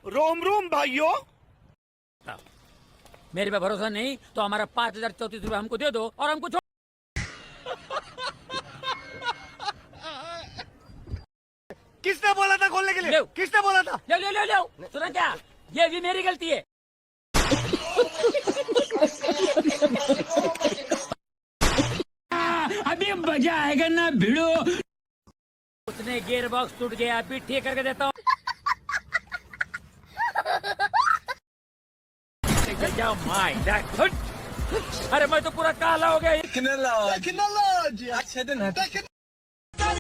Rome Rome भाइयों। मेरे पे भरोसा नहीं तो हमारा 5,034 रुपये हमको दे दो और हमको छोड़। किसने बोला था खोलने के लिए? ले। किसने बोला था? ले ले ले ले, सुना क्या? ये भी मेरी गलती है। अभी मजा आएगा ना भिड़ो। उसने गियर बॉक्स टूट गया, अभी ठीक करके देता हूँ। जाओ माय अरे मैं तो पूरा काला हो गया। Technology.